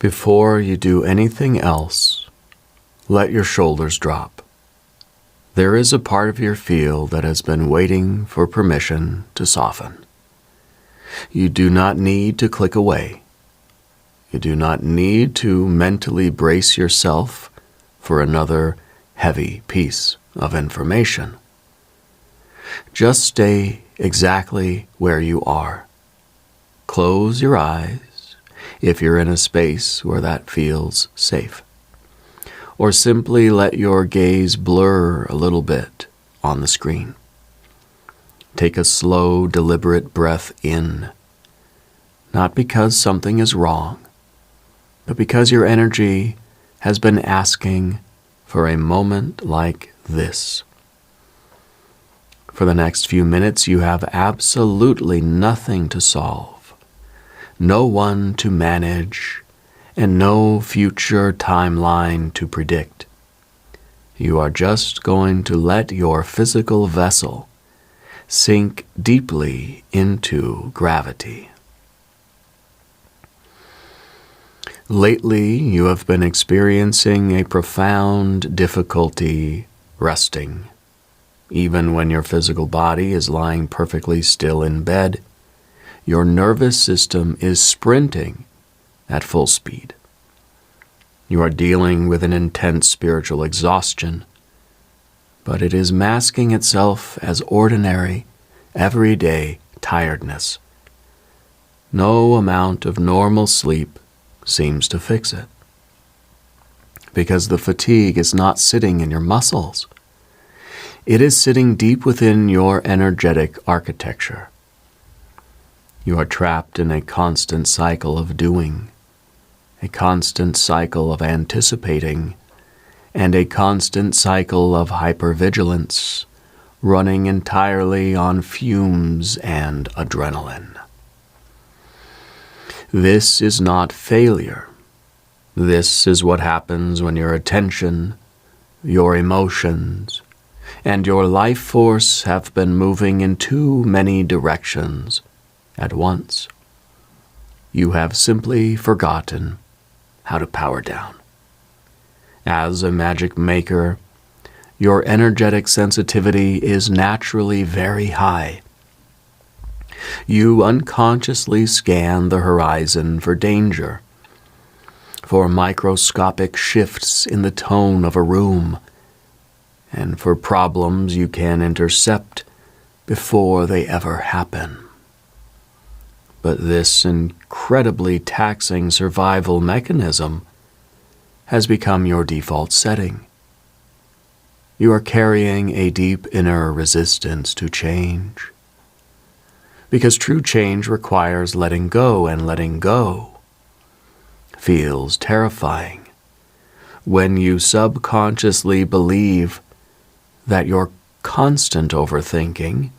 Before you do anything else, let your shoulders drop. There is a part of your field that has been waiting for permission to soften. You do not need to click away. You do not need to mentally brace yourself for another heavy piece of information. Just stay exactly where you are. Close your eyes if you're in a space where that feels safe. Or simply let your gaze blur a little bit on the screen. Take a slow, deliberate breath in, not because something is wrong, but because your energy has been asking for a moment like this. For the next few minutes, you have absolutely nothing to solve, no one to manage, and no future timeline to predict. You are just going to let your physical vessel sink deeply into gravity. Lately, you have been experiencing a profound difficulty resting. Even when your physical body is lying perfectly still in bed, your nervous system is sprinting at full speed. You are dealing with an intense spiritual exhaustion, but it is masking itself as ordinary, everyday tiredness. No amount of normal sleep seems to fix it, because the fatigue is not sitting in your muscles. It is sitting deep within your energetic architecture. You are trapped in a constant cycle of doing, a constant cycle of anticipating, and a constant cycle of hypervigilance, running entirely on fumes and adrenaline. This is not failure. This is what happens when your attention, your emotions, and your life force have been moving in too many directions at once. You have simply forgotten how to power down. As a magic maker, your energetic sensitivity is naturally very high. You unconsciously scan the horizon for danger, for microscopic shifts in the tone of a room, and for problems you can intercept before they ever happen. But this incredibly taxing survival mechanism has become your default setting. You are carrying a deep inner resistance to change, because true change requires letting go, and letting go feels terrifying when you subconsciously believe that your constant overthinking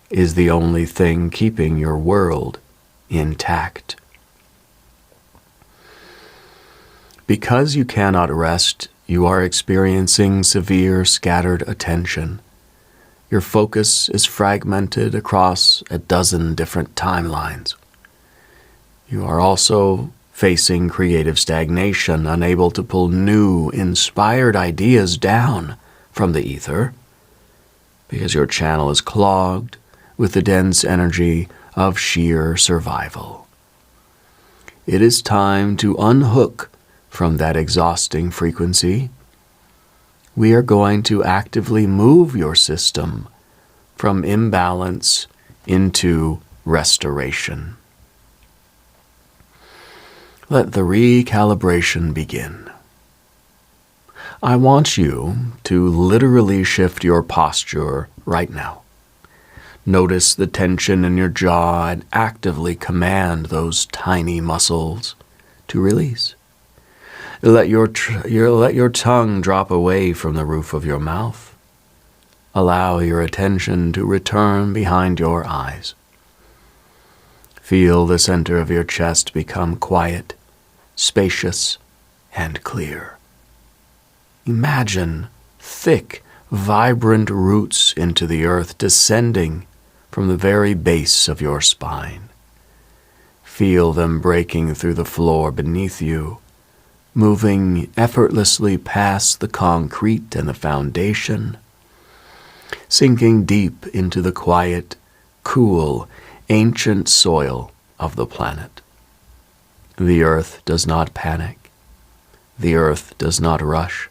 is the only thing keeping your world intact. Because you cannot rest, you are experiencing severe scattered attention. Your focus is fragmented across a dozen different timelines. You are also facing creative stagnation, unable to pull new, inspired ideas down from the ether, because your channel is clogged with the dense energy of sheer survival. It is time to unhook from that exhausting frequency. We are going to actively move your system from imbalance into restoration. Let the recalibration begin. I want you to literally shift your posture right now. Notice the tension in your jaw and actively command those tiny muscles to release. Let your tongue drop away from the roof of your mouth. Allow your attention to return behind your eyes. Feel the center of your chest become quiet, spacious, and clear. Imagine thick, vibrant roots into the earth descending from the very base of your spine. Feel them breaking through the floor beneath you, moving effortlessly past the concrete and the foundation, sinking deep into the quiet, cool, ancient soil of the planet. The earth does not panic. The earth does not rush.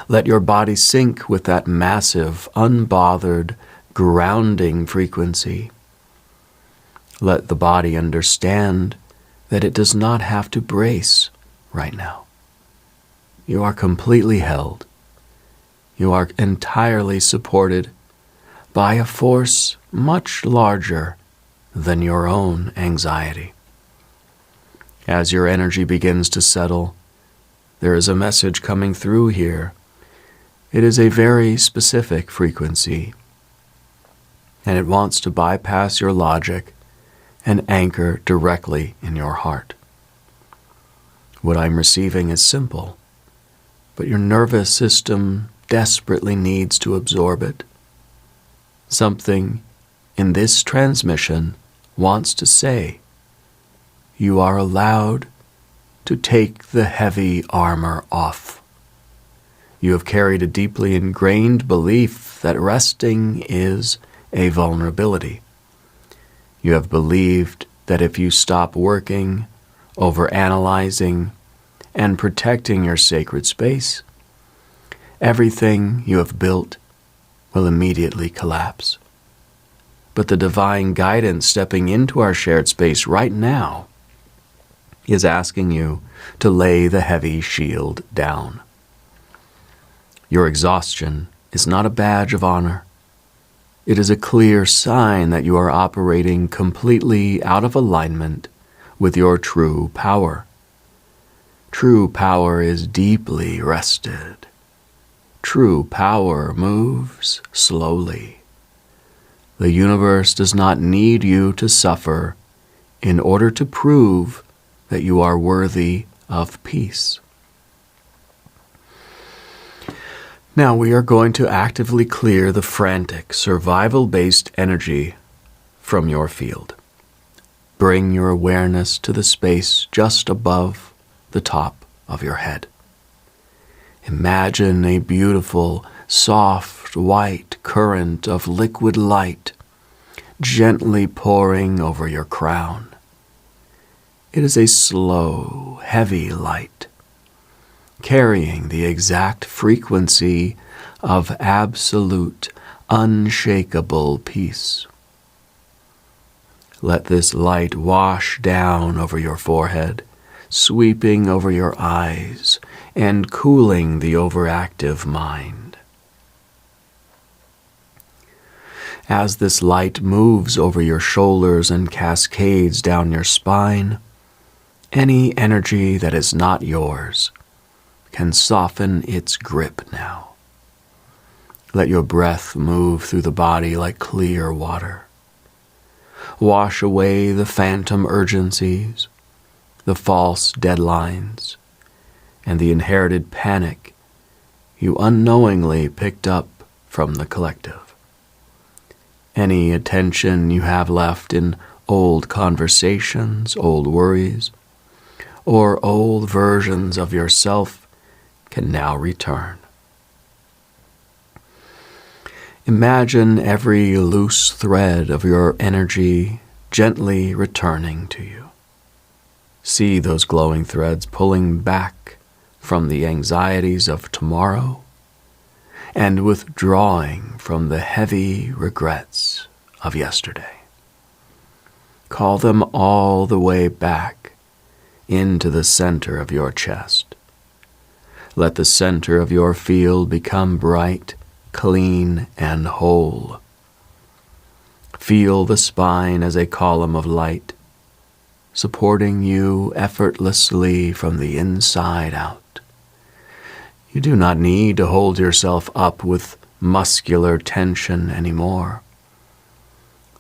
Let your body sink with that massive, unbothered, grounding frequency. Let the body understand that it does not have to brace right now. You are completely held. You are entirely supported by a force much larger than your own anxiety. As your energy begins to settle, there is a message coming through here. It is a very specific frequency, and it wants to bypass your logic and anchor directly in your heart. What I'm receiving is simple, but your nervous system desperately needs to absorb it. Something in this transmission wants to say, you are allowed to take the heavy armor off. You have carried a deeply ingrained belief that resting is a vulnerability. You have believed that if you stop working, overanalyzing, and protecting your sacred space, everything you have built will immediately collapse. But the divine guidance stepping into our shared space right now is asking you to lay the heavy shield down. Your exhaustion is not a badge of honor. It is a clear sign that you are operating completely out of alignment with your true power. True power is deeply rested. True power moves slowly. The universe does not need you to suffer in order to prove that you are worthy of peace. Now we are going to actively clear the frantic, survival-based energy from your field. Bring your awareness to the space just above the top of your head. Imagine a beautiful, soft, white current of liquid light gently pouring over your crown. It is a slow, heavy light, carrying the exact frequency of absolute, unshakable peace. Let this light wash down over your forehead, sweeping over your eyes and cooling the overactive mind. As this light moves over your shoulders and cascades down your spine, any energy that is not yours can soften its grip now. Let your breath move through the body like clear water. Wash away the phantom urgencies, the false deadlines, and the inherited panic you unknowingly picked up from the collective. Any attention you have left in old conversations, old worries, or old versions of yourself can now return. Imagine every loose thread of your energy gently returning to you. See those glowing threads pulling back from the anxieties of tomorrow and withdrawing from the heavy regrets of yesterday. Call them all the way back into the center of your chest. Let the center of your field become bright, clean, and whole. Feel the spine as a column of light, supporting you effortlessly from the inside out. You do not need to hold yourself up with muscular tension anymore.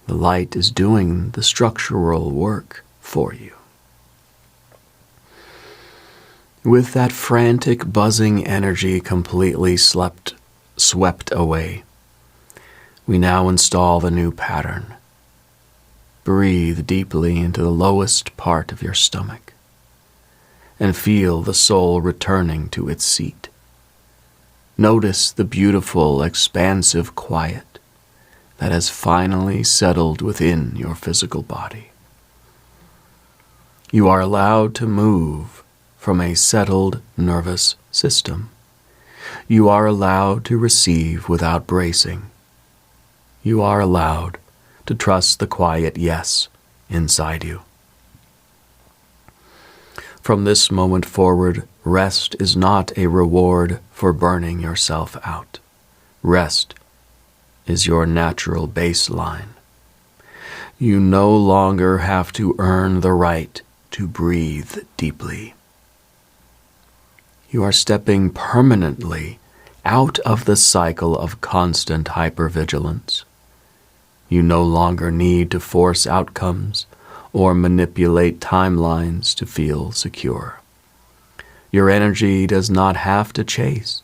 The light is doing the structural work for you. With that frantic, buzzing energy completely swept away, we now install the new pattern. Breathe deeply into the lowest part of your stomach and feel the soul returning to its seat. Notice the beautiful, expansive quiet that has finally settled within your physical body. You are allowed to move from a settled nervous system. You are allowed to receive without bracing. You are allowed to trust the quiet yes inside you. From this moment forward, rest is not a reward for burning yourself out. Rest is your natural baseline. You no longer have to earn the right to breathe deeply. You are stepping permanently out of the cycle of constant hypervigilance. You no longer need to force outcomes or manipulate timelines to feel secure. Your energy does not have to chase.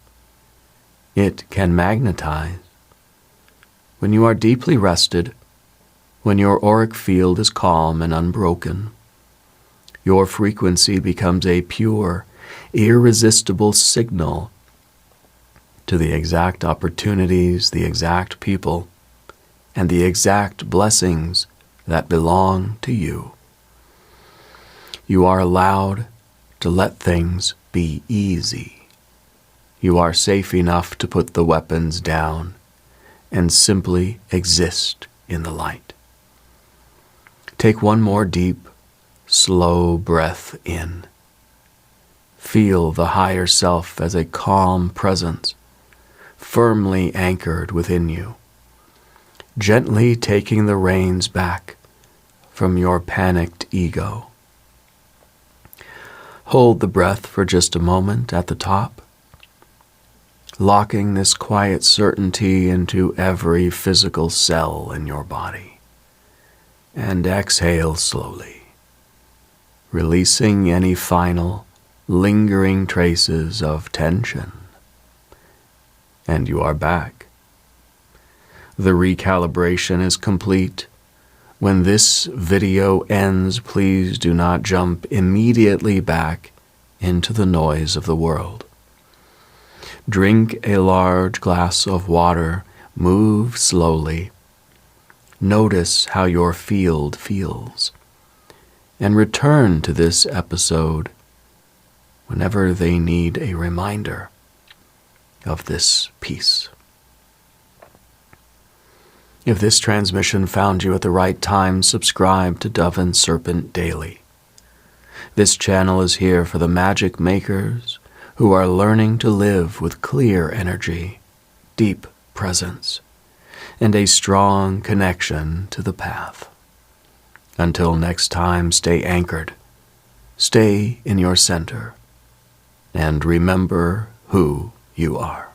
It can magnetize. When you are deeply rested, when your auric field is calm and unbroken, your frequency becomes a pure, irresistible signal to the exact opportunities, the exact people, and the exact blessings that belong to you. You are allowed to let things be easy. You are safe enough to put the weapons down and simply exist in the light. Take one more deep, slow breath in. Feel the higher self as a calm presence, firmly anchored within you, gently taking the reins back from your panicked ego. Hold the breath for just a moment at the top, locking this quiet certainty into every physical cell in your body. And exhale slowly, releasing any final, lingering traces of tension. And you are back. The recalibration is complete. When this video ends, please do not jump immediately back into the noise of the world. Drink a large glass of water, move slowly, notice how your field feels, and return to this episode whenever they need a reminder of this peace. If this transmission found you at the right time, subscribe to Dove and Serpent Daily. This channel is here for the magic makers who are learning to live with clear energy, deep presence, and a strong connection to the path. Until next time, stay anchored, stay in your center, and remember who you are.